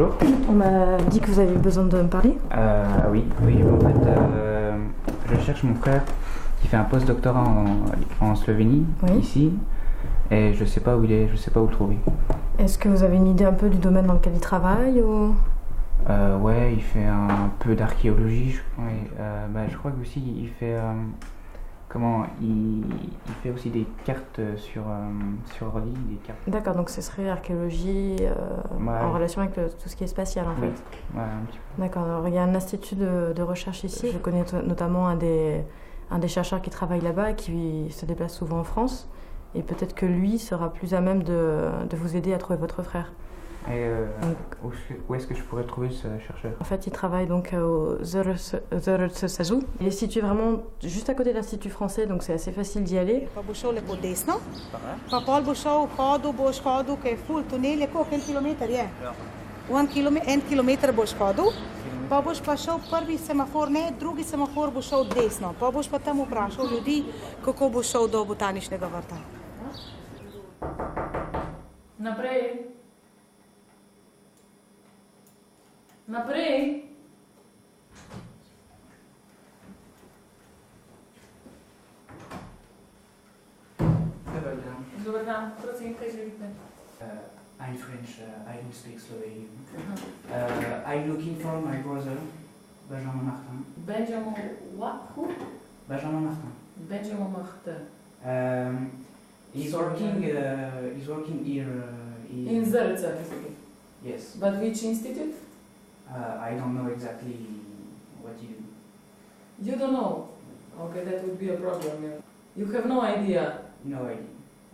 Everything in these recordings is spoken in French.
Bonjour. On m'a dit que vous avez besoin de me parler. Oui, en fait, je cherche mon frère qui fait un post-doctorat en Slovénie, Oui. ici, et je sais pas où il est, je sais pas où le trouver. Est-ce que vous avez une idée un peu du domaine dans lequel il travaille ou... Ouais, il fait un peu d'archéologie, je crois qu'aussi il fait... il fait aussi des cartes sur ordi, des cartes. D'accord, donc ce serait archéologie en relation avec tout ce qui est spatial en fait. Ouais, un petit peu. D'accord, alors il y a un institut de recherche ici. Je connais notamment un des chercheurs qui travaille là-bas et qui se déplace souvent en France. Et peut-être que lui sera plus à même de vous aider à trouver votre frère. Et où est-ce que je pourrais trouver ce chercheur? En fait, il travaille donc au Zörötsző. Il est situé vraiment juste à côté de l'Institut français, donc c'est assez facile d'y aller. Pa bo šel lepo desno, pa pol bo šel boš hodil, ki je full tunel, je koliko, 1 kilometer je? 1 kilometer boš hodil, pa boš pa šel prvi semafor, ne, drugi semafor bo šel desno, pa boš pa tam vprašal ljudi, kako bo šel do botaničnega vrta. Naprej. Naprej. Dobar dan, prosim, kaj želite? I'm French, I don't speak Slovenian. I'm looking for my brother, Benjamin Martin. Benjamin what? Who? Benjamin Martin. Benjamin Martin. He's working here. In Zărță. Yes. But which institute? I don't know exactly what you do. You don't know. Okay, that would be a problem. You have no idea. No idea.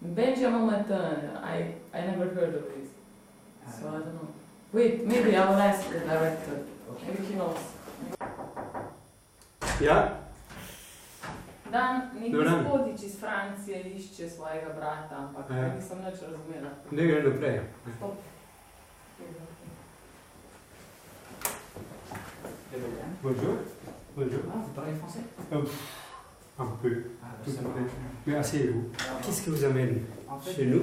Benjamin Martin, I never heard of this. So I don't know. Wait, maybe I will ask the director. Okay. Maybe he knows. Ja? Dan, neki Dobar dan. gospodič iz Francije išče svojega brata, ampak nisem nič razumela. Ne gre naprej. Stop. Bonjour. Bonjour. Ah, vous parlez français? Un peu. Ah, Tout ça à va. fait. Mais asseyez-vous. Qu'est-ce qui vous amène En fait, chez nous?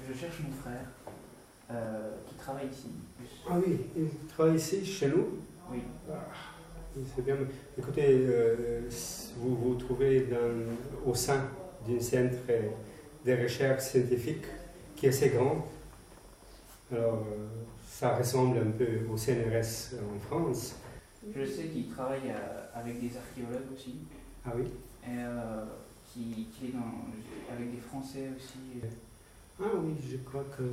Je cherche mon frère qui travaille ici. Ah oui, il travaille ici, chez nous? Oui. Oui, c'est bien. Écoutez, vous vous trouvez au sein d'un centre de recherche scientifique qui est assez grand. Alors, ça ressemble un peu au CNRS en France. Je sais qu'il travaille avec des archéologues aussi. Ah oui? Et qu'il est avec des Français aussi. Ah oui, je crois que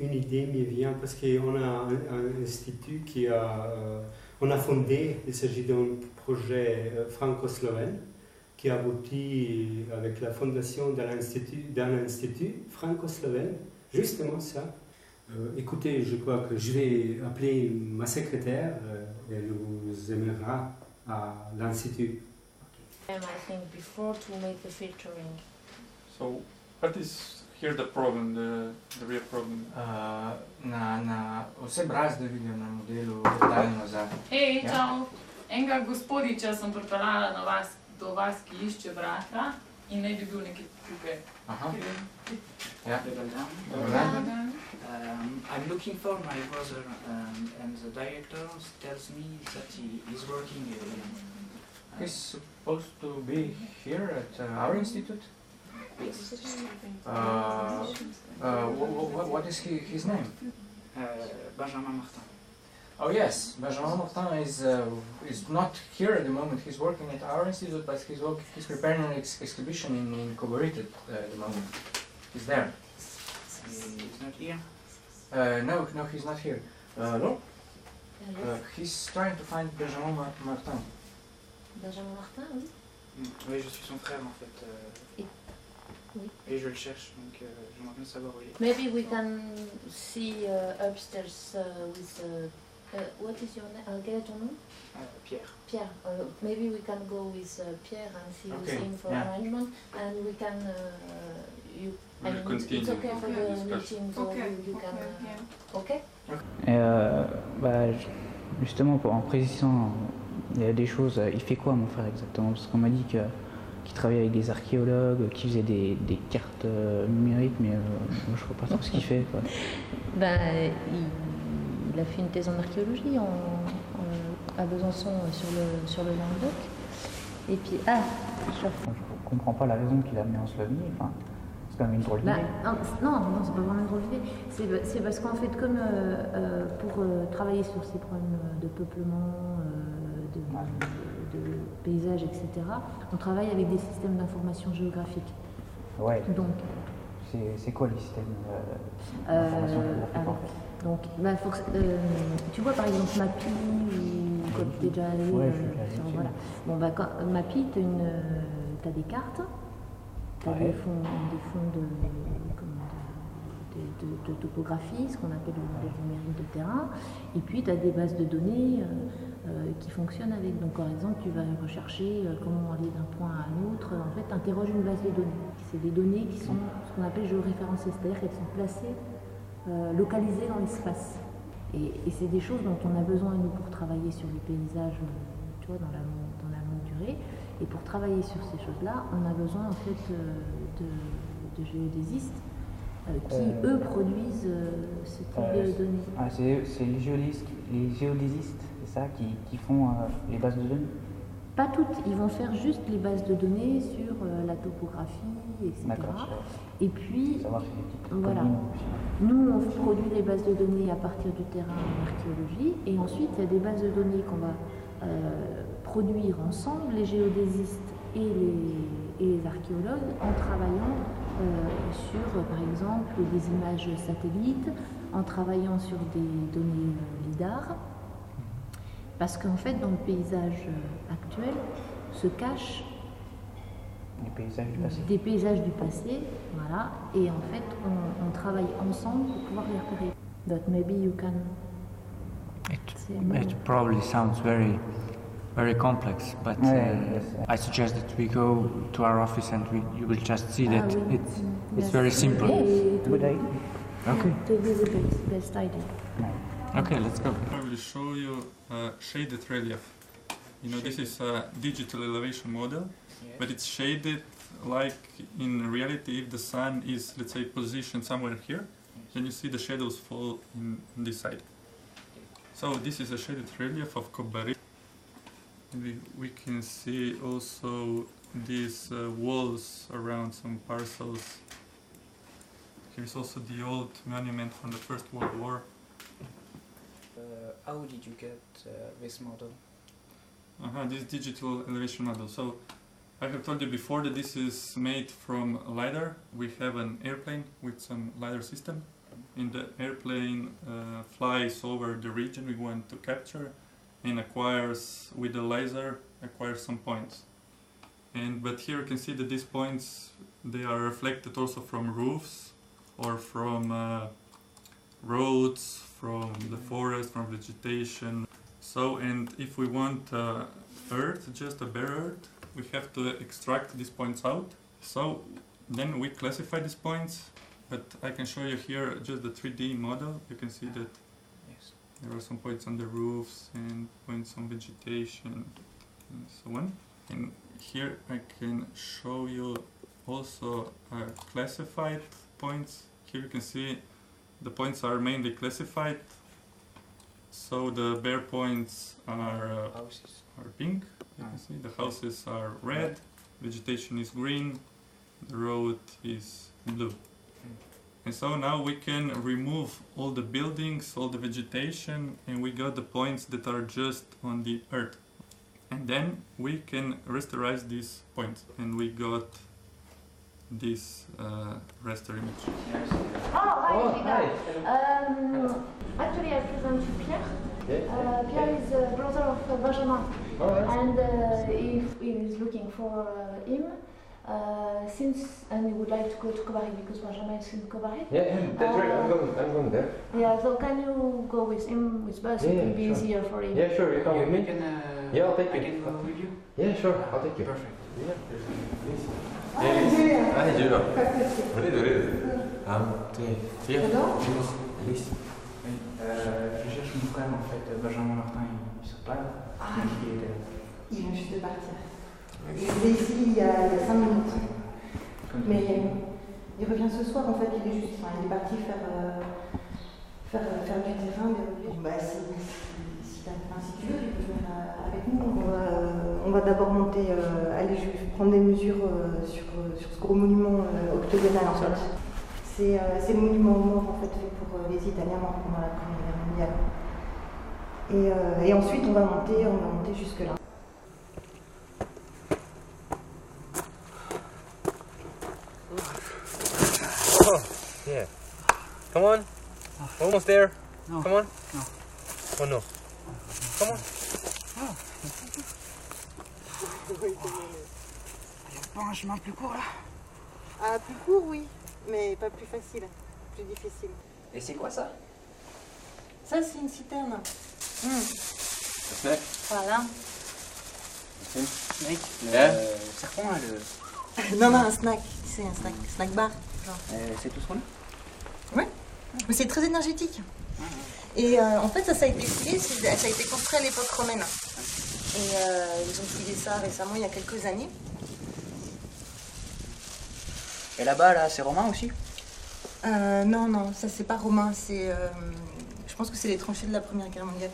une idée me vient parce qu'on a un institut on a fondé, il s'agit d'un projet franco-slovène qui aboutit avec la fondation d'un institut franco-slovène, justement ça. Écoutez, je crois que je vais appeler ma secrétaire et elle vous amènera à l'institut. I think before to make the filtering. So, what is here the problem, the real problem? Na vse brazde vidim na modelu daljno nazaj. Hej, čau! Enega gospodiča sem pripeljala do vas, ki išče brata in naj bi bil nekaj tukaj. Aha. Ja. Dobar dan. I'm looking for my brother and the director tells me that he is working He's supposed to be here at our institute. What is his name? Benjamin Martin. Oh yes, Benjamin Martin is not here at the moment. He's working at our institute, but he's preparing an exhibition in Kobarid at the moment. He's there. He's not here? No, he's not here. Look, he's trying to find Benjamin Martin. Benjamin Martin, oui. Oui, je suis son frère en fait. Oui. Et je le cherche, donc j'aimerais bien savoir où il est. Maybe we can see upstairs with... what is your name? Quel est ton nom? Pierre. Pierre. Maybe we can go with Pierre and see with him for yeah. arrangement, and we can... We'll continue. It's okay for the discussion. meeting, so you can... Okay? Et justement, en précisant, il y a des choses. Il fait quoi mon frère exactement? Parce qu'on m'a dit qu'il travaillait avec des archéologues, qu'il faisait des cartes numériques, mais moi je ne vois pas trop ce qu'il fait. Quoi. Ben, a fait une thèse en archéologie à Besançon sur le Languedoc. Et puis, Je comprends pas la raison qu'il a mis en Slovénie. Enfin, c'est quand même une drôle d'idée. Non, c'est pas vraiment une drôle d'idée. C'est parce qu'en fait, comme pour travailler sur ces problèmes de peuplement, de paysage, etc., on travaille avec des systèmes d'information géographique. Ouais. Donc, c'est quoi les systèmes d'information géographique? Donc, tu vois par exemple Mappy, ou quand tu es déjà allé, voilà. Bon, Mappy, tu as des cartes, tu as des fonds de topographie, ce qu'on appelle le numérique de terrain, et puis tu as des bases de données qui fonctionnent avec. Donc, par exemple, tu vas rechercher comment aller d'un point à un autre. En fait, tu interroges une base de données. C'est des données qui sont ce qu'on appelle géoréférencées, c'est-à-dire qu'elles sont placées localisées dans l'espace. Et c'est des choses dont on a besoin, nous, pour travailler sur les paysages, tu vois, dans la longue durée. Et pour travailler sur ces choses-là, on a besoin, en fait, de géodésistes qui, eux, produisent ce type de données. C'est les géodésistes, c'est ça, qui font les bases de données? Pas toutes, ils vont faire juste les bases de données sur la topographie, etc. Et puis, voilà. Nous, on produit les bases de données à partir du terrain en archéologie, et ensuite, il y a des bases de données qu'on va produire ensemble, les géodésistes et les archéologues, en travaillant sur, par exemple, des images satellites, en travaillant sur des données LIDAR, parce qu'en fait, dans le paysage actuel, se cachent des paysages du passé, voilà, et en fait, on travaille ensemble pour pouvoir les repérer. But maybe you can... It probably sounds very, very complex, but I suggest that we go to our office and you will just see that it's very simple. Good idea. Okay. It is the best idea. Okay, let's go. I will show you shaded relief. You know, this is a digital elevation model, but it's shaded like in reality. If the sun is, let's say, positioned somewhere here, then you see the shadows fall in this side. So this is a shaded relief of Kobarid. We can see also these walls around some parcels. Here's also the old monument from the First World War. How did you get this model? This digital elevation model. So I have told you before that this is made from LiDAR. We have an airplane with some LiDAR system. And the airplane flies over the region we want to capture and acquires, with the laser, acquires some points. But here you can see that these points, they are reflected also from roofs or from roads, from the forest, from vegetation. So, and if we want earth, just a bare earth, we have to extract these points out. So then we classify these points, but I can show you here just the 3D model. You can see that there are some points on the roofs and points on vegetation and so on. And here I can show you also classified points. Here you can see the points are mainly classified. So the bare points are pink. You can see the houses are red, vegetation is green, the road is blue. And so now we can remove all the buildings, all the vegetation, and we got the points that are just on the earth. And then we can rasterize these points, and we got this raster image. Hi. Actually, I present you Pierre. Pierre is the brother of Benjamin, and he is looking for him. And he would like to go to Kobarid because Benjamin is in Kobarid. Yeah, that's right. I'm going there. Yeah, so can you go with him with bus? It will be easier for him. Yeah, sure. You come with me. Yeah, I'll take you. I can go with you. Yeah, sure. I'll take you. Perfect. Yeah. Hi, Juno. Alice. Je cherche mon frère en fait, Benjamin Martin, il se parle. Il vient juste de partir. Il est ici il y a 5 minutes. Mais il revient ce soir en fait, il est parti faire du terrain, mais bah, si tu veux, tu peux venir avec nous. On va d'abord monter, aller prendre des mesures sur ce gros monument octogonal en fait. C'est le monument aux morts en fait, fait pour les Italiens morts pendant la Première Guerre mondiale. Et ensuite on va monter jusque là. Oh, yeah. Come on. We're almost there. No. Come on. No. Oh no. Come on. Il n'y a pas un chemin plus court là? Ah, plus court, oui, mais pas plus facile, plus difficile. Et c'est quoi ça? Ça, c'est une citerne. Snack. Voilà. Snake. Le serpent, le... Non, un snack. C'est un snack bar. C'est tout ce qu'on a? Ouais. Mais c'est très énergétique. Et en fait, ça a été fouillé, ça a été construit à l'époque romaine. Et ils ont fouillé ça récemment, il y a quelques années. Et là-bas, là, c'est romain aussi? Non, ça c'est pas romain, c'est... je pense que c'est les tranchées de la Première Guerre mondiale.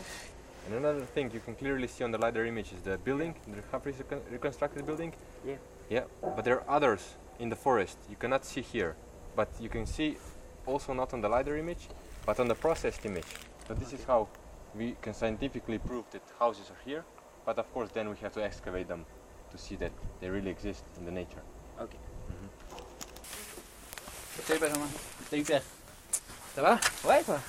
And another thing you can clearly see on the LiDAR image is the building, the half reconstructed building. Yeah. Yeah, but there are others in the forest you cannot see here, but you can see also not on the LiDAR image, but on the processed image. So this is how we can scientifically prove that houses are here, but of course then we have to excavate them to see that they really exist in the nature. Ok. Salut Benjamin. Salut Pierre. Ça va? Ouais, quoi.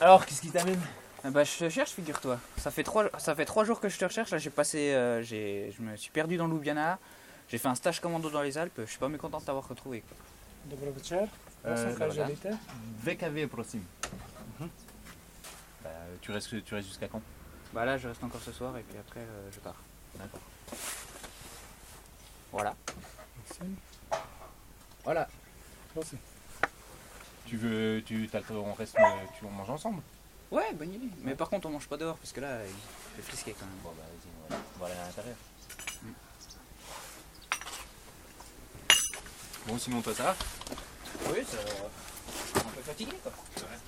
Alors, qu'est-ce qui t'amène? Bah, je te cherche, figure-toi. Ça fait 3 jours que je te recherche. Là, je me suis perdu dans Ljubljana. J'ai fait un stage commando dans les Alpes. Je suis pas mécontent de t'avoir retrouvé, quoi. Dobro večer. Osaka, želite? VKV prosim. Bah, tu restes jusqu'à quand? Bah là, je reste encore ce soir et puis après, je pars. D'accord. Voilà. Merci. Voilà. Merci. On mange ensemble? Ouais, bonne idée. Mais par contre, on mange pas dehors parce que là, il fait flisquer quand même. Bon, bah, vas-y, on va aller à l'intérieur. Bon, sinon, toi, ça va? Oui, ça va. Un peu fatigué, quoi. Ouais.